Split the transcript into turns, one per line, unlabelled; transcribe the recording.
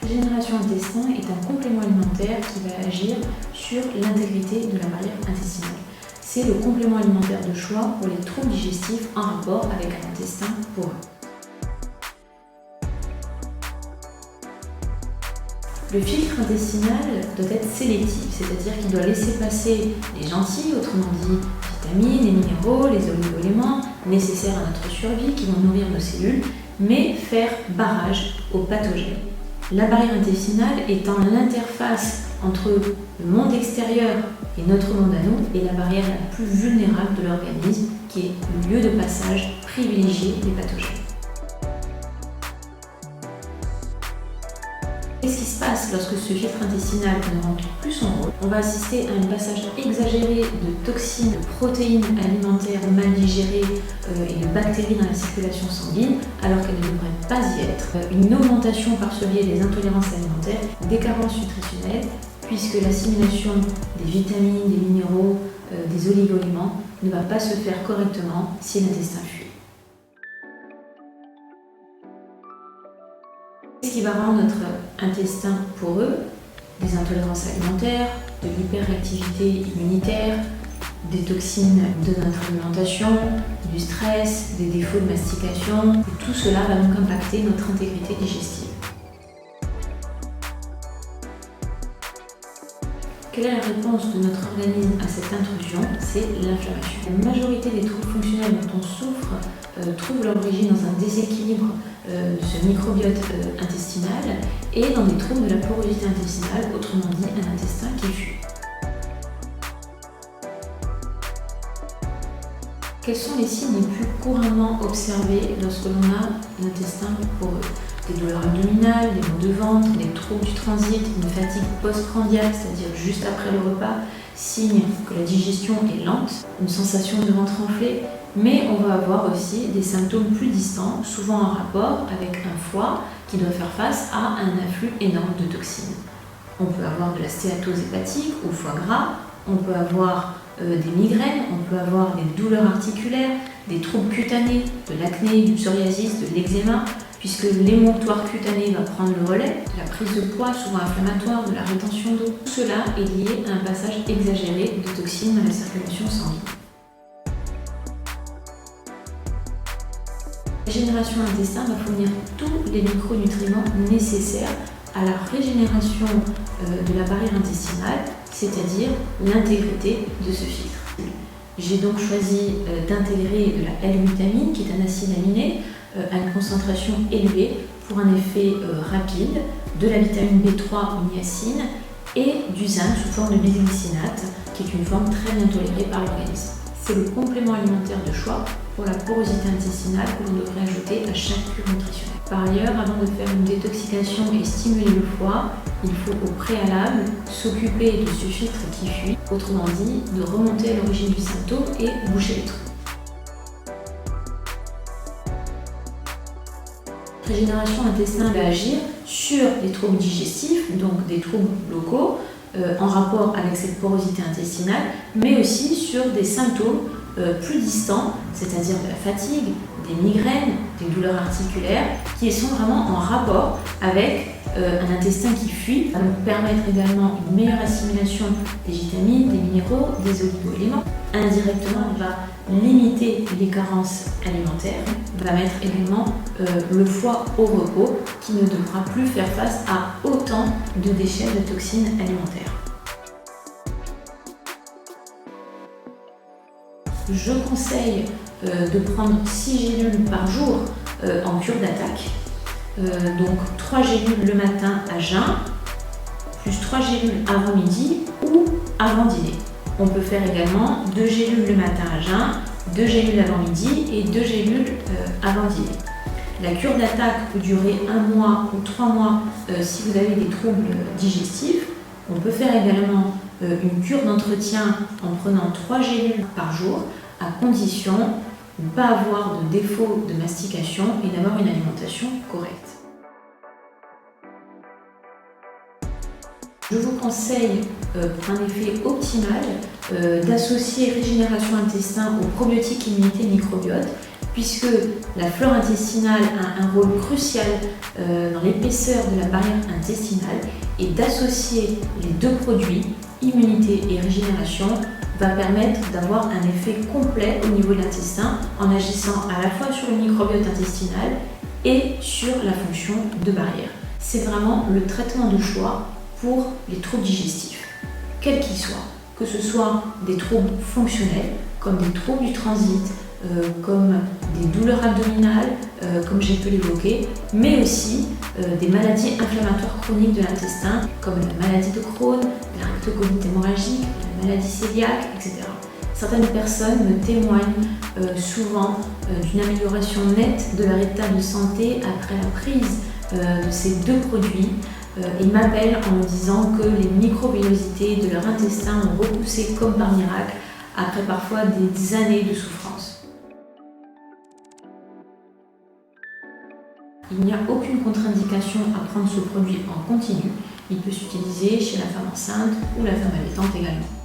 Régénération intestin est un complément alimentaire qui va agir sur l'intégrité de la barrière intestinale. C'est le complément alimentaire de choix pour les troubles digestifs en rapport avec un intestin poreux. Le filtre intestinal doit être sélectif, c'est-à-dire qu'il doit laisser passer les gentils, autrement dit vitamines, les minéraux, les oligo-éléments nécessaires à notre survie qui vont nourrir nos cellules, mais faire barrage aux pathogènes. La barrière intestinale étant l'interface entre le monde extérieur et notre monde à nous et la barrière la plus vulnérable de l'organisme qui est le lieu de passage privilégié des pathogènes. Qu'est-ce qui se passe lorsque ce filtre intestinal ne remplit plus son rôle? On va assister à un passage exagéré de toxines, de protéines alimentaires mal digérées et de bactéries dans la circulation sanguine, alors qu'elles ne devraient pas y être. Une augmentation par ce biais des intolérances alimentaires, des carences nutritionnelles, puisque l'assimilation des vitamines, des minéraux, des oligo-éléments ne va pas se faire correctement si l'intestin fuit. Ce qui va rendre notre intestin poreux, des intolérances alimentaires, de l'hyperactivité immunitaire, des toxines de notre alimentation, du stress, des défauts de mastication. Et tout cela va donc impacter notre intégrité digestive. Quelle est la réponse de notre organisme à cette intrusion? C'est l'inflammation. La majorité des troubles fonctionnels dont on souffre trouvent leur origine dans un déséquilibre de ce microbiote intestinal et dans des troubles de la porosité intestinale, autrement dit un intestin qui fuit. Quels sont les signes les plus couramment observés lorsque l'on a un intestin poreux? Des douleurs abdominales, des maux de ventre, des troubles du transit, une fatigue postprandiale, c'est-à-dire juste après le repas, signe que la digestion est lente, une sensation de ventre enflé, mais on va avoir aussi des symptômes plus distants, souvent en rapport avec un foie qui doit faire face à un afflux énorme de toxines. On peut avoir de la stéatose hépatique au foie gras, on peut avoir des migraines, on peut avoir des douleurs articulaires, des troubles cutanés, de l'acné, du psoriasis, de l'eczéma, puisque l'émonctoire cutané va prendre le relais, de la prise de poids souvent inflammatoire, de la rétention d'eau. Tout cela est lié à un passage exagéré de toxines dans la circulation sanguine. La régénération intestin va fournir tous les micronutriments nécessaires à la régénération de la barrière intestinale, c'est-à-dire l'intégrité de ce filtre. J'ai donc choisi d'intégrer de la L-glutamine, qui est un acide aminé, à une concentration élevée pour un effet rapide, de la vitamine B3 ou niacine et du zinc sous forme de biglycinate, qui est une forme très bien tolérée par l'organisme. C'est le complément alimentaire de choix pour la porosité intestinale que l'on devrait ajouter à chaque cure nutritionnelle. Par ailleurs, avant de faire une détoxication et stimuler le foie, il faut au préalable s'occuper de ce filtre qui fuit, autrement dit, de remonter à l'origine du symptôme et boucher les trous. La régénération intestinale va agir sur les troubles digestifs, donc des troubles locaux, en rapport avec cette porosité intestinale, mais aussi sur des symptômes plus distants, c'est-à-dire de la fatigue, des migraines, des douleurs articulaires, qui sont vraiment en rapport avec un intestin qui fuit. Ça va nous permettre également une meilleure assimilation des vitamines, des minéraux, des oligo-éléments. Indirectement, on va limiter les carences alimentaires, on va mettre également le foie au repos qui ne devra plus faire face à autant de déchets de toxines alimentaires. Je conseille de prendre 6 gélules par jour en cure d'attaque, donc 3 gélules le matin à jeun, plus 3 gélules avant midi ou avant dîner. On peut faire également 2 gélules le matin à jeun, 2 gélules avant midi et 2 gélules avant dîner. La cure d'attaque peut durer 1 mois ou 3 mois si vous avez des troubles digestifs. On peut faire également une cure d'entretien en prenant 3 gélules par jour, à condition de ne pas avoir de défaut de mastication et d'avoir une alimentation correcte. Je vous conseille, pour un effet optimal, d'associer régénération intestin aux probiotiques immunité microbiote puisque la flore intestinale a un rôle crucial dans l'épaisseur de la barrière intestinale, et d'associer les deux produits, immunité et régénération, va permettre d'avoir un effet complet au niveau de l'intestin en agissant à la fois sur le microbiote intestinal et sur la fonction de barrière. C'est vraiment le traitement de choix pour les troubles digestifs, quels qu'ils soient, que ce soit des troubles fonctionnels comme des troubles du transit, comme des douleurs abdominales, comme j'ai pu l'évoquer, mais aussi des maladies inflammatoires chroniques de l'intestin, comme la maladie de Crohn, la rectocolite hémorragique, la maladie cœliaque, etc. Certaines personnes me témoignent souvent d'une amélioration nette de leur état de santé après la prise de ces deux produits. Ils m'appellent en me disant que les microvillosités de leur intestin ont repoussé comme par miracle après parfois des années de souffrance. Il n'y a aucune contre-indication à prendre ce produit en continu. Il peut s'utiliser chez la femme enceinte ou la femme allaitante également.